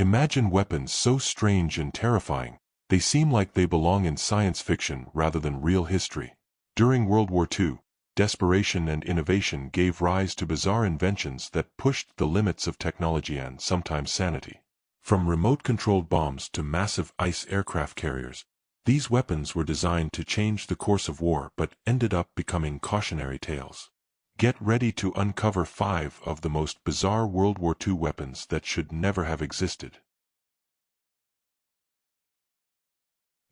Imagine weapons so strange and terrifying, they seem like they belong in science fiction rather than real history. During World War II, desperation and innovation gave rise to bizarre inventions that pushed the limits of technology and sometimes sanity. From remote-controlled bombs to massive ice aircraft carriers, these weapons were designed to change the course of war but ended up becoming cautionary tales. Get ready to uncover 5 of the most bizarre World War II weapons that should never have existed.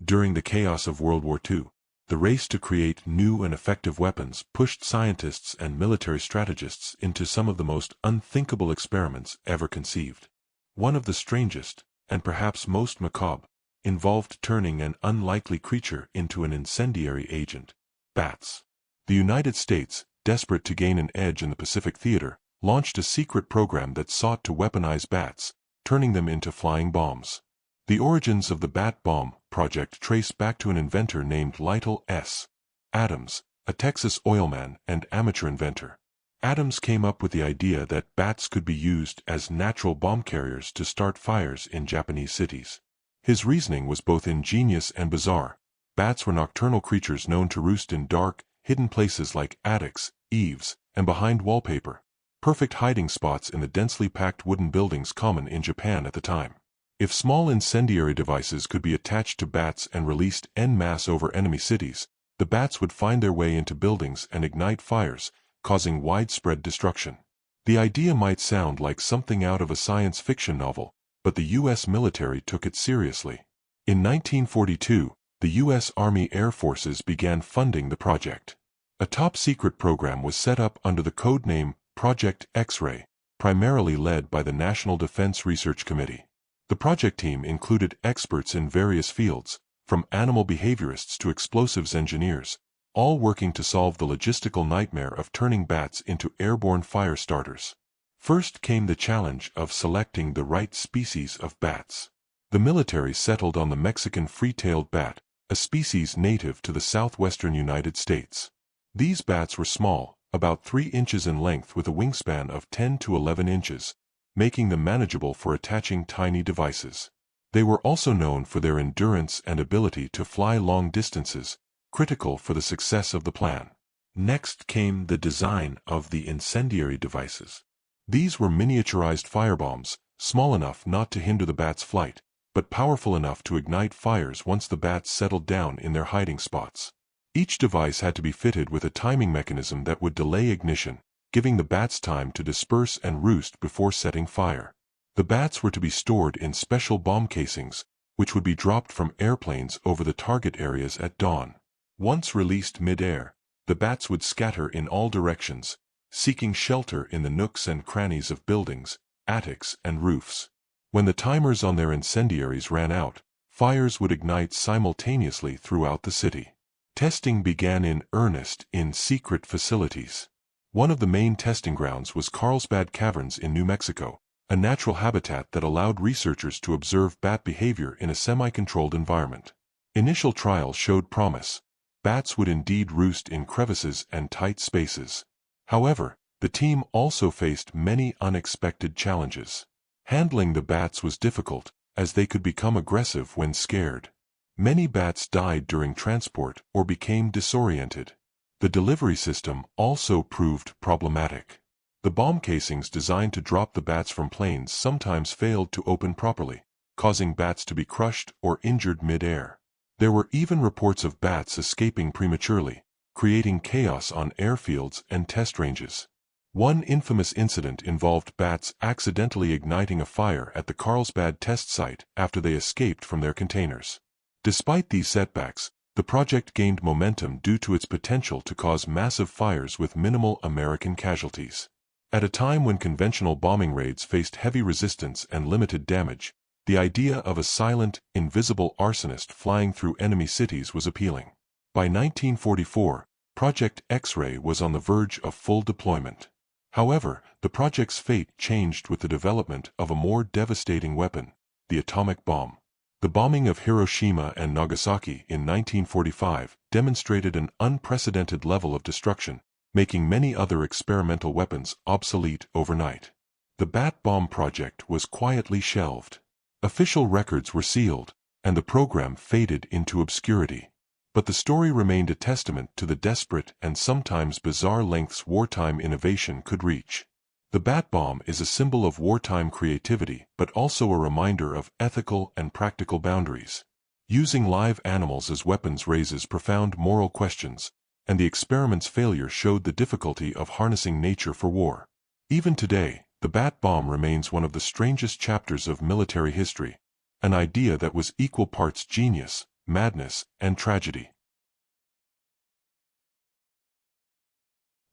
During the chaos of World War II, the race to create new and effective weapons pushed scientists and military strategists into some of the most unthinkable experiments ever conceived. One of the strangest, and perhaps most macabre, involved turning an unlikely creature into an incendiary agent: bats. The United States, desperate to gain an edge in the Pacific Theater, launched a secret program that sought to weaponize bats, turning them into flying bombs. The origins of the Bat Bomb project trace back to an inventor named Lytle S. Adams, a Texas oilman and amateur inventor. Adams came up with the idea that bats could be used as natural bomb carriers to start fires in Japanese cities. His reasoning was both ingenious and bizarre. Bats were nocturnal creatures known to roost in dark, hidden places like attics, eaves, and behind wallpaper, perfect hiding spots in the densely packed wooden buildings common in Japan at the time. If small incendiary devices could be attached to bats and released en masse over enemy cities, the bats would find their way into buildings and ignite fires, causing widespread destruction. The idea might sound like something out of a science fiction novel, but the U.S. military took it seriously. In 1942, the U.S. Army Air Forces began funding the project. A top-secret program was set up under the code name Project X-Ray, primarily led by the National Defense Research Committee. The project team included experts in various fields, from animal behaviorists to explosives engineers, all working to solve the logistical nightmare of turning bats into airborne fire starters. First came the challenge of selecting the right species of bats. The military settled on the Mexican free-tailed bat, a species native to the southwestern United States. These bats were small, about 3 inches in length with a wingspan of 10 to 11 inches, making them manageable for attaching tiny devices. They were also known for their endurance and ability to fly long distances, critical for the success of the plan. Next came the design of the incendiary devices. These were miniaturized firebombs, small enough not to hinder the bat's flight, but powerful enough to ignite fires once the bats settled down in their hiding spots. Each device had to be fitted with a timing mechanism that would delay ignition, giving the bats time to disperse and roost before setting fire. The bats were to be stored in special bomb casings, which would be dropped from airplanes over the target areas at dawn. Once released mid-air, the bats would scatter in all directions, seeking shelter in the nooks and crannies of buildings, attics, and roofs. When the timers on their incendiaries ran out, fires would ignite simultaneously throughout the city. Testing began in earnest in secret facilities. One of the main testing grounds was Carlsbad Caverns in New Mexico, a natural habitat that allowed researchers to observe bat behavior in a semi-controlled environment. Initial trials showed promise. Bats would indeed roost in crevices and tight spaces. However, the team also faced many unexpected challenges. Handling the bats was difficult, as they could become aggressive when scared. Many bats died during transport or became disoriented. The delivery system also proved problematic. The bomb casings designed to drop the bats from planes sometimes failed to open properly, causing bats to be crushed or injured mid-air. There were even reports of bats escaping prematurely, creating chaos on airfields and test ranges. One infamous incident involved bats accidentally igniting a fire at the Carlsbad test site after they escaped from their containers. Despite these setbacks, the project gained momentum due to its potential to cause massive fires with minimal American casualties. At a time when conventional bombing raids faced heavy resistance and limited damage, the idea of a silent, invisible arsonist flying through enemy cities was appealing. By 1944, Project X-Ray was on the verge of full deployment. However, the project's fate changed with the development of a more devastating weapon, the atomic bomb. The bombing of Hiroshima and Nagasaki in 1945 demonstrated an unprecedented level of destruction, making many other experimental weapons obsolete overnight. The Bat Bomb project was quietly shelved. Official records were sealed, and the program faded into obscurity. But the story remained a testament to the desperate and sometimes bizarre lengths wartime innovation could reach. The bat bomb is a symbol of wartime creativity, but also a reminder of ethical and practical boundaries. Using live animals as weapons raises profound moral questions, and the experiment's failure showed the difficulty of harnessing nature for war. Even today, the bat bomb remains one of the strangest chapters of military history, an idea that was equal parts genius, madness, and tragedy.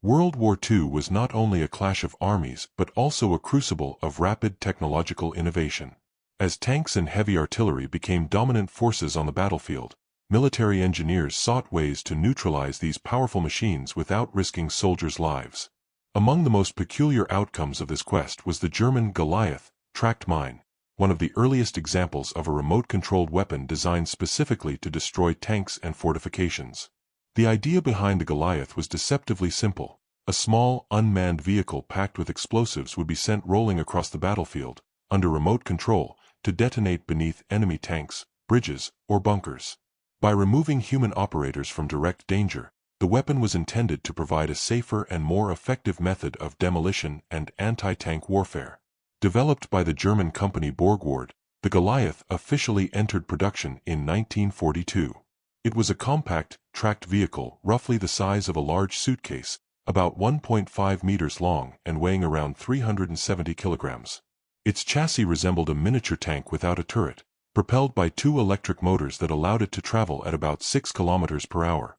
World War II was not only a clash of armies but also a crucible of rapid technological innovation. As tanks and heavy artillery became dominant forces on the battlefield, military engineers sought ways to neutralize these powerful machines without risking soldiers' lives. Among the most peculiar outcomes of this quest was the German Goliath tracked mine, one of the earliest examples of a remote-controlled weapon designed specifically to destroy tanks and fortifications. The idea behind the Goliath was deceptively simple. A small, unmanned vehicle packed with explosives would be sent rolling across the battlefield, under remote control, to detonate beneath enemy tanks, bridges, or bunkers. By removing human operators from direct danger, the weapon was intended to provide a safer and more effective method of demolition and anti-tank warfare. Developed by the German company Borgward, the Goliath officially entered production in 1942. It was a compact, tracked vehicle roughly the size of a large suitcase, about 1.5 meters long and weighing around 370 kilograms. Its chassis resembled a miniature tank without a turret, propelled by two electric motors that allowed it to travel at about 6 kilometers per hour.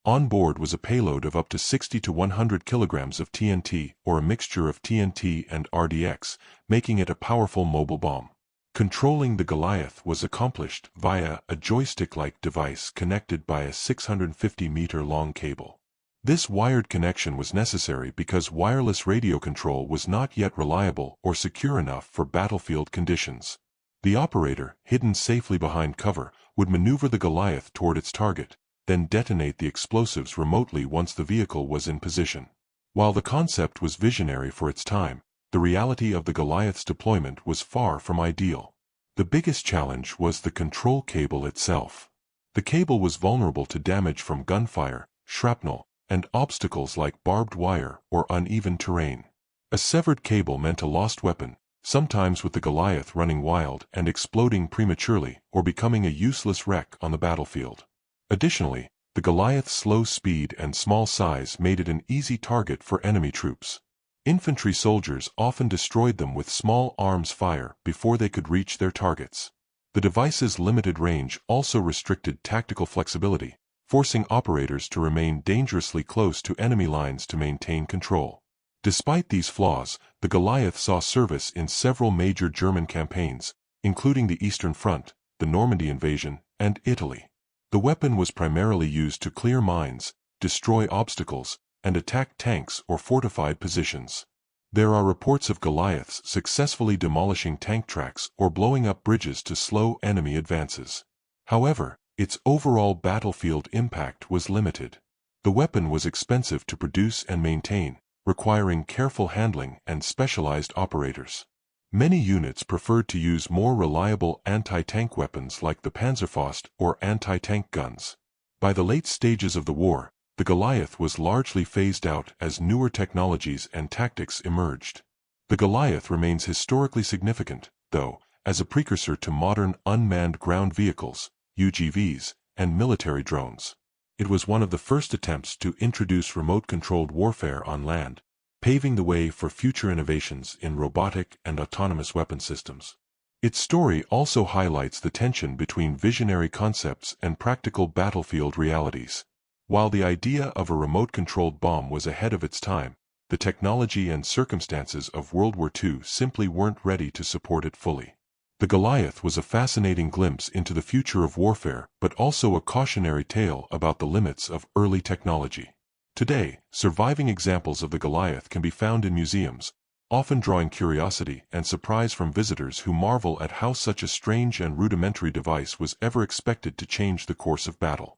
On board was a payload of up to 60 to 100 kilograms of TNT, or a mixture of TNT and RDX, making it a powerful mobile bomb. Controlling the Goliath was accomplished via a joystick-like device connected by a 650-meter-long cable. This wired connection was necessary because wireless radio control was not yet reliable or secure enough for battlefield conditions. The operator, hidden safely behind cover, would maneuver the Goliath toward its target, then detonate the explosives remotely once the vehicle was in position. While the concept was visionary for its time, the reality of the Goliath's deployment was far from ideal. The biggest challenge was the control cable itself. The cable was vulnerable to damage from gunfire, shrapnel, and obstacles like barbed wire or uneven terrain. A severed cable meant a lost weapon, sometimes with the Goliath running wild and exploding prematurely or becoming a useless wreck on the battlefield. Additionally, the Goliath's slow speed and small size made it an easy target for enemy troops. Infantry soldiers often destroyed them with small arms fire before they could reach their targets. The device's limited range also restricted tactical flexibility, forcing operators to remain dangerously close to enemy lines to maintain control. Despite these flaws, the Goliath saw service in several major German campaigns, including the Eastern Front, the Normandy invasion, and Italy. The weapon was primarily used to clear mines, destroy obstacles, and attack tanks or fortified positions. There are reports of Goliaths successfully demolishing tank tracks or blowing up bridges to slow enemy advances. However, its overall battlefield impact was limited. The weapon was expensive to produce and maintain, requiring careful handling and specialized operators. Many units preferred to use more reliable anti-tank weapons like the Panzerfaust or anti-tank guns. By the late stages of the war, the Goliath was largely phased out as newer technologies and tactics emerged. The Goliath remains historically significant, though, as a precursor to modern unmanned ground vehicles, UGVs, and military drones. It was one of the first attempts to introduce remote-controlled warfare on land, paving the way for future innovations in robotic and autonomous weapon systems. Its story also highlights the tension between visionary concepts and practical battlefield realities. While the idea of a remote-controlled bomb was ahead of its time, the technology and circumstances of World War II simply weren't ready to support it fully. The Goliath was a fascinating glimpse into the future of warfare, but also a cautionary tale about the limits of early technology. Today, surviving examples of the Goliath can be found in museums, often drawing curiosity and surprise from visitors who marvel at how such a strange and rudimentary device was ever expected to change the course of battle.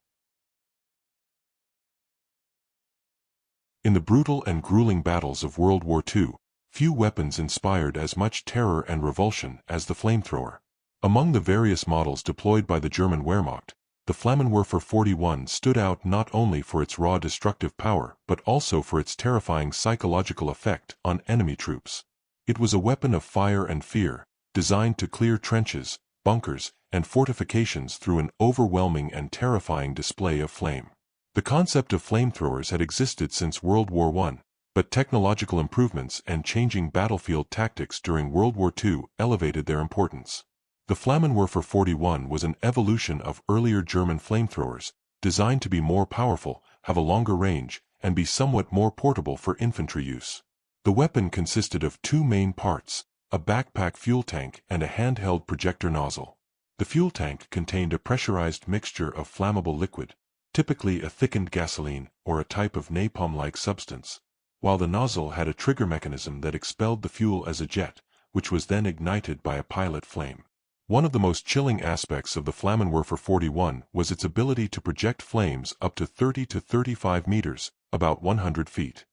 In the brutal and grueling battles of World War II, few weapons inspired as much terror and revulsion as the flamethrower. Among the various models deployed by the German Wehrmacht, the Flammenwerfer 41 stood out not only for its raw destructive power but also for its terrifying psychological effect on enemy troops. It was a weapon of fire and fear, designed to clear trenches, bunkers, and fortifications through an overwhelming and terrifying display of flame. The concept of flamethrowers had existed since World War I, but technological improvements and changing battlefield tactics during World War II elevated their importance. The Flammenwerfer 41 was an evolution of earlier German flamethrowers, designed to be more powerful, have a longer range, and be somewhat more portable for infantry use. The weapon consisted of two main parts, a backpack fuel tank and a handheld projector nozzle. The fuel tank contained a pressurized mixture of flammable liquid, typically a thickened gasoline or a type of napalm-like substance, while the nozzle had a trigger mechanism that expelled the fuel as a jet, which was then ignited by a pilot flame. One of the most chilling aspects of the Flammenwerfer 41 was its ability to project flames up to 30 to 35 meters, about 100 feet.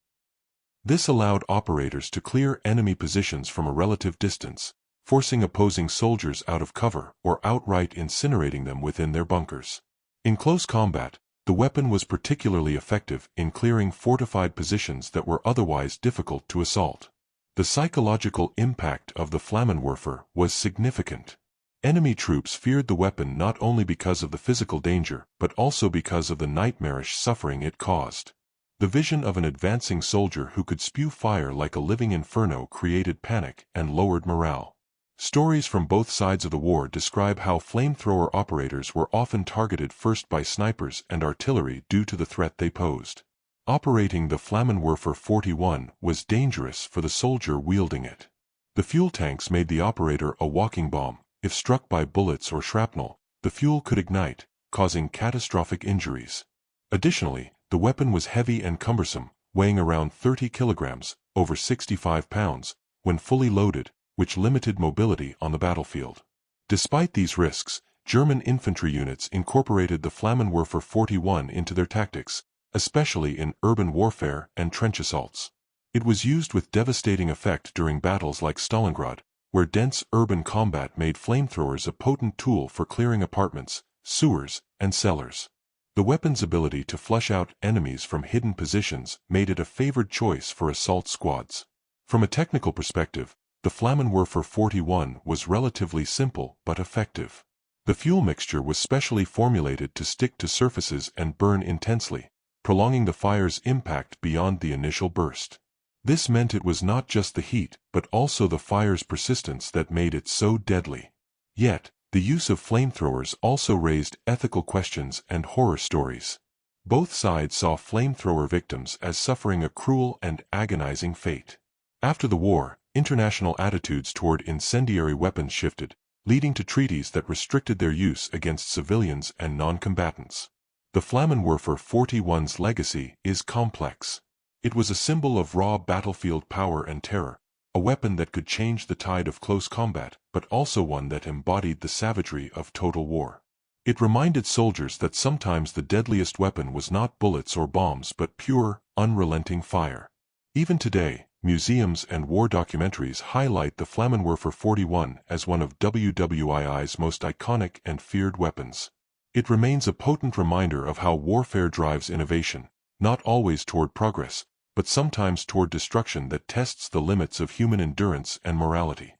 This allowed operators to clear enemy positions from a relative distance, forcing opposing soldiers out of cover or outright incinerating them within their bunkers. In close combat, the weapon was particularly effective in clearing fortified positions that were otherwise difficult to assault. The psychological impact of the Flammenwerfer was significant. Enemy troops feared the weapon not only because of the physical danger but also because of the nightmarish suffering it caused. The vision of an advancing soldier who could spew fire like a living inferno created panic and lowered morale. Stories from both sides of the war describe how flamethrower operators were often targeted first by snipers and artillery due to the threat they posed. Operating the Flammenwerfer 41 was dangerous for the soldier wielding it. The fuel tanks made the operator a walking bomb. If struck by bullets or shrapnel, the fuel could ignite, causing catastrophic injuries. Additionally, the weapon was heavy and cumbersome, weighing around 30 kilograms, over 65 pounds, when fully loaded, which limited mobility on the battlefield. Despite these risks, German infantry units incorporated the Flammenwerfer 41 into their tactics, especially in urban warfare and trench assaults. It was used with devastating effect during battles like Stalingrad, where dense urban combat made flamethrowers a potent tool for clearing apartments, sewers, and cellars. The weapon's ability to flush out enemies from hidden positions made it a favored choice for assault squads. From a technical perspective, the Flammenwerfer 41 was relatively simple but effective. The fuel mixture was specially formulated to stick to surfaces and burn intensely, prolonging the fire's impact beyond the initial burst. This meant it was not just the heat, but also the fire's persistence that made it so deadly. Yet, the use of flamethrowers also raised ethical questions and horror stories. Both sides saw flamethrower victims as suffering a cruel and agonizing fate. After the war, international attitudes toward incendiary weapons shifted, leading to treaties that restricted their use against civilians and non-combatants. The Flammenwerfer 41's legacy is complex. It was a symbol of raw battlefield power and terror, a weapon that could change the tide of close combat, but also one that embodied the savagery of total war. It reminded soldiers that sometimes the deadliest weapon was not bullets or bombs but pure, unrelenting fire. Even today, museums and war documentaries highlight the Flammenwerfer 41 as one of WWII's most iconic and feared weapons. It remains a potent reminder of how warfare drives innovation, not always toward progress, but sometimes toward destruction that tests the limits of human endurance and morality.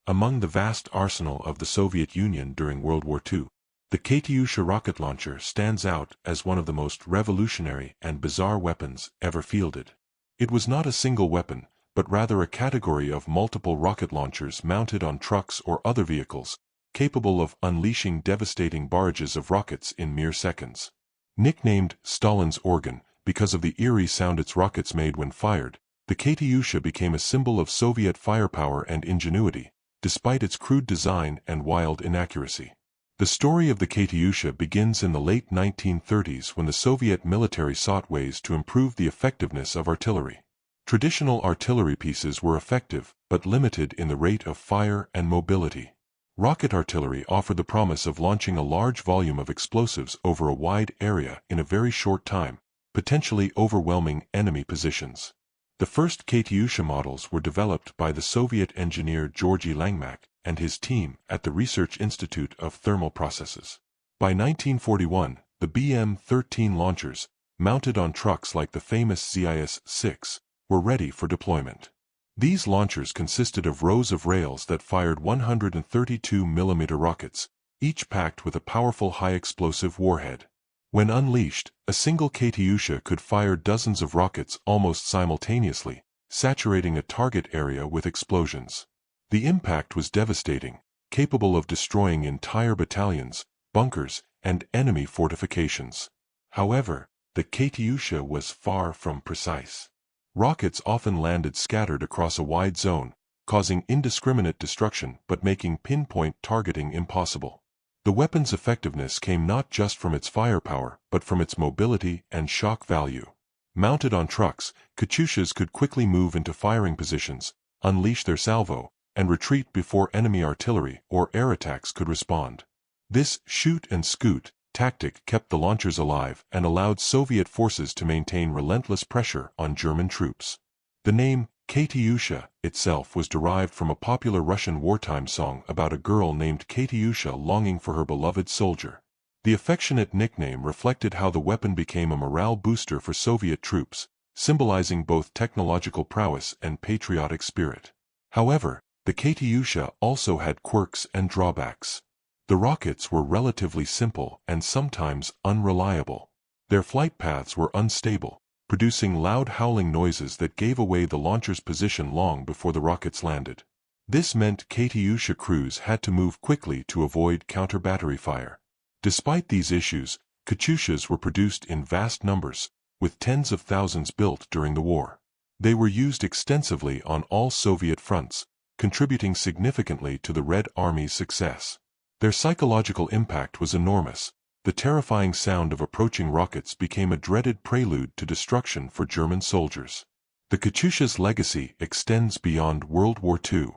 Among the vast arsenal of the Soviet Union during World War II, the Katyusha rocket launcher stands out as one of the most revolutionary and bizarre weapons ever fielded. It was not a single weapon, but rather a category of multiple rocket launchers mounted on trucks or other vehicles, capable of unleashing devastating barrages of rockets in mere seconds. Nicknamed Stalin's organ because of the eerie sound its rockets made when fired, the Katyusha became a symbol of Soviet firepower and ingenuity, despite its crude design and wild inaccuracy. The story of the Katyusha begins in the late 1930s when the Soviet military sought ways to improve the effectiveness of artillery. Traditional artillery pieces were effective, but limited in the rate of fire and mobility. Rocket artillery offered the promise of launching a large volume of explosives over a wide area in a very short time, potentially overwhelming enemy positions. The first Katyusha models were developed by the Soviet engineer Georgy Langmak and his team at the Research Institute of Thermal Processes. By 1941, the BM-13 launchers, mounted on trucks like the famous ZIS-6, were ready for deployment. These launchers consisted of rows of rails that fired 132mm rockets, each packed with a powerful high-explosive warhead. When unleashed, a single Katyusha could fire dozens of rockets almost simultaneously, saturating a target area with explosions. The impact was devastating, capable of destroying entire battalions, bunkers, and enemy fortifications. However, the Katyusha was far from precise. Rockets often landed scattered across a wide zone, causing indiscriminate destruction but making pinpoint targeting impossible. The weapon's effectiveness came not just from its firepower but from its mobility and shock value. Mounted on trucks, Katyushas could quickly move into firing positions, unleash their salvo, and retreat before enemy artillery or air attacks could respond. This shoot-and-scoot tactic kept the launchers alive and allowed Soviet forces to maintain relentless pressure on German troops. The name Katyusha itself was derived from a popular Russian wartime song about a girl named Katyusha longing for her beloved soldier. The affectionate nickname reflected how the weapon became a morale booster for Soviet troops, symbolizing both technological prowess and patriotic spirit. However, the Katyusha also had quirks and drawbacks. The rockets were relatively simple and sometimes unreliable. Their flight paths were unstable, producing loud howling noises that gave away the launcher's position long before the rockets landed. This meant Katyusha crews had to move quickly to avoid counter-battery fire. Despite these issues, Katyushas were produced in vast numbers, with tens of thousands built during the war. They were used extensively on all Soviet fronts, contributing significantly to the Red Army's success. Their psychological impact was enormous. The terrifying sound of approaching rockets became a dreaded prelude to destruction for German soldiers. The Katyusha's legacy extends beyond World War II.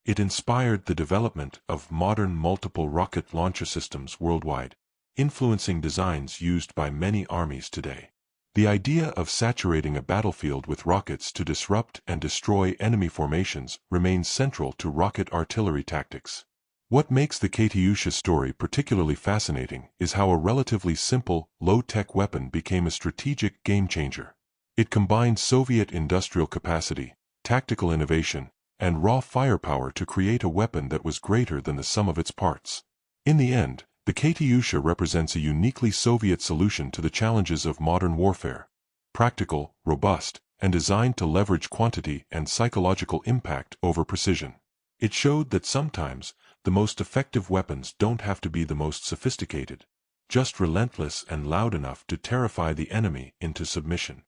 It inspired the development of modern multiple rocket launcher systems worldwide, influencing designs used by many armies today. The idea of saturating a battlefield with rockets to disrupt and destroy enemy formations remains central to rocket artillery tactics. What makes the Katyusha story particularly fascinating is how a relatively simple, low-tech weapon became a strategic game-changer. It combined Soviet industrial capacity, tactical innovation, and raw firepower to create a weapon that was greater than the sum of its parts. In the end, the Katyusha represents a uniquely Soviet solution to the challenges of modern warfare: practical, robust, and designed to leverage quantity and psychological impact over precision. It showed that sometimes, the most effective weapons don't have to be the most sophisticated, just relentless and loud enough to terrify the enemy into submission.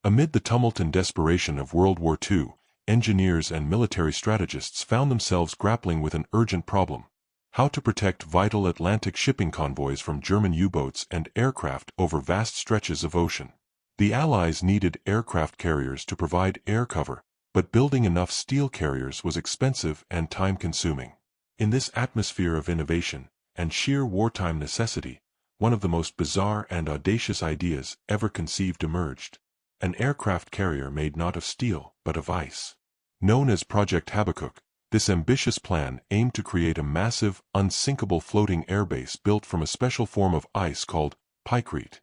Amid the tumult and desperation of World War II, engineers and military strategists found themselves grappling with an urgent problem: how to protect vital Atlantic shipping convoys from German U-boats and aircraft over vast stretches of ocean. The Allies needed aircraft carriers to provide air cover, but building enough steel carriers was expensive and time-consuming. In this atmosphere of innovation and sheer wartime necessity, one of the most bizarre and audacious ideas ever conceived emerged: an aircraft carrier made not of steel, but of ice. Known as Project Habakkuk, this ambitious plan aimed to create a massive, unsinkable floating airbase built from a special form of ice called pykrete.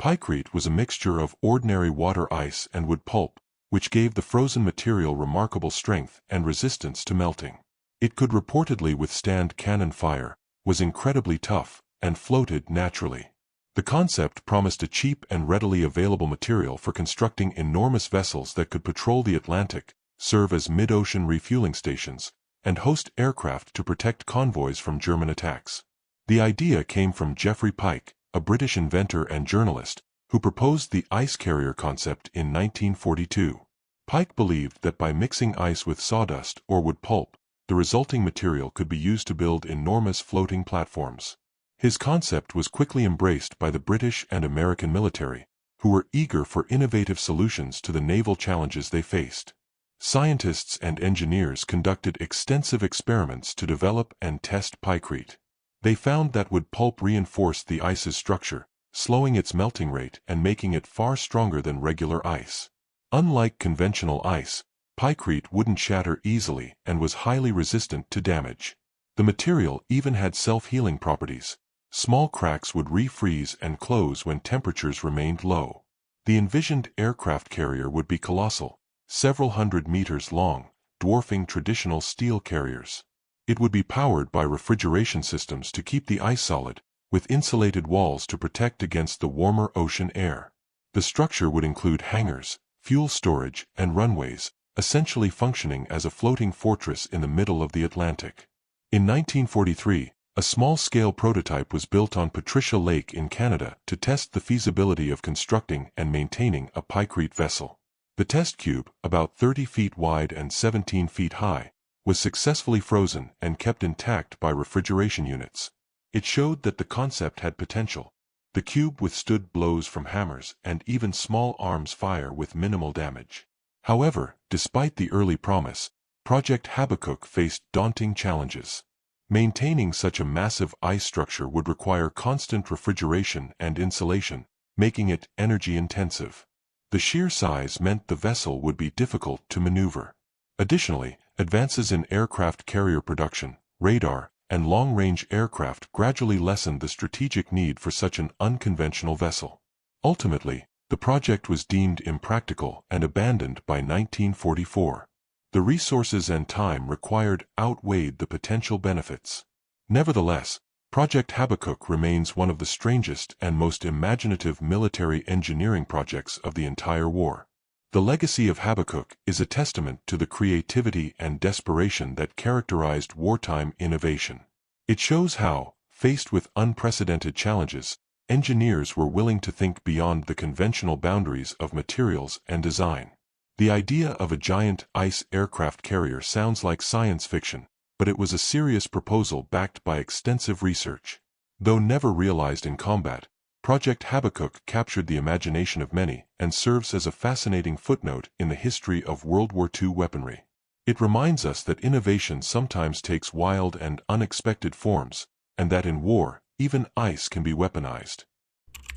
Pykrete was a mixture of ordinary water ice and wood pulp, which gave the frozen material remarkable strength and resistance to melting. It could reportedly withstand cannon fire, was incredibly tough, and floated naturally. The concept promised a cheap and readily available material for constructing enormous vessels that could patrol the Atlantic, serve as mid-ocean refueling stations, and host aircraft to protect convoys from German attacks. The idea came from Geoffrey Pike, a British inventor and journalist, who proposed the ice carrier concept in 1942. Pike believed that by mixing ice with sawdust or wood pulp, the resulting material could be used to build enormous floating platforms. His concept was quickly embraced by the British and American military, who were eager for innovative solutions to the naval challenges they faced. Scientists and engineers conducted extensive experiments to develop and test pykrete. They found that wood pulp reinforced the ice's structure, slowing its melting rate and making it far stronger than regular ice. Unlike conventional ice, pykrete wouldn't shatter easily and was highly resistant to damage. The material even had self-healing properties. Small cracks would refreeze and close when temperatures remained low. The envisioned aircraft carrier would be colossal, several hundred meters long, dwarfing traditional steel carriers. It would be powered by refrigeration systems to keep the ice solid, with insulated walls to protect against the warmer ocean air. The structure would include hangars, fuel storage, and runways, essentially functioning as a floating fortress in the middle of the Atlantic. In 1943, a small-scale prototype was built on Patricia Lake in Canada to test the feasibility of constructing and maintaining a pykrete vessel. The test cube, about 30 feet wide and 17 feet high, was successfully frozen and kept intact by refrigeration units. It showed that the concept had potential. The cube withstood blows from hammers and even small arms fire with minimal damage. However, despite the early promise, Project Habakkuk faced daunting challenges. Maintaining such a massive ice structure would require constant refrigeration and insulation, making it energy-intensive. The sheer size meant the vessel would be difficult to maneuver. Additionally, advances in aircraft carrier production, radar, and long-range aircraft gradually lessened the strategic need for such an unconventional vessel. Ultimately, the project was deemed impractical and abandoned by 1944. The resources and time required outweighed the potential benefits. Nevertheless, Project Habakkuk remains one of the strangest and most imaginative military engineering projects of the entire war. The legacy of Habakkuk is a testament to the creativity and desperation that characterized wartime innovation. It shows how, faced with unprecedented challenges, engineers were willing to think beyond the conventional boundaries of materials and design. The idea of a giant ice aircraft carrier sounds like science fiction, but it was a serious proposal backed by extensive research. Though never realized in combat, Project Habakkuk captured the imagination of many and serves as a fascinating footnote in the history of World War II weaponry. It reminds us that innovation sometimes takes wild and unexpected forms, and that in war, even ice can be weaponized.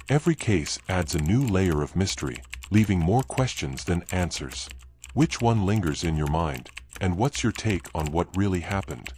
Every case adds a new layer of mystery, leaving more questions than answers. Which one lingers in your mind, and what's your take on what really happened?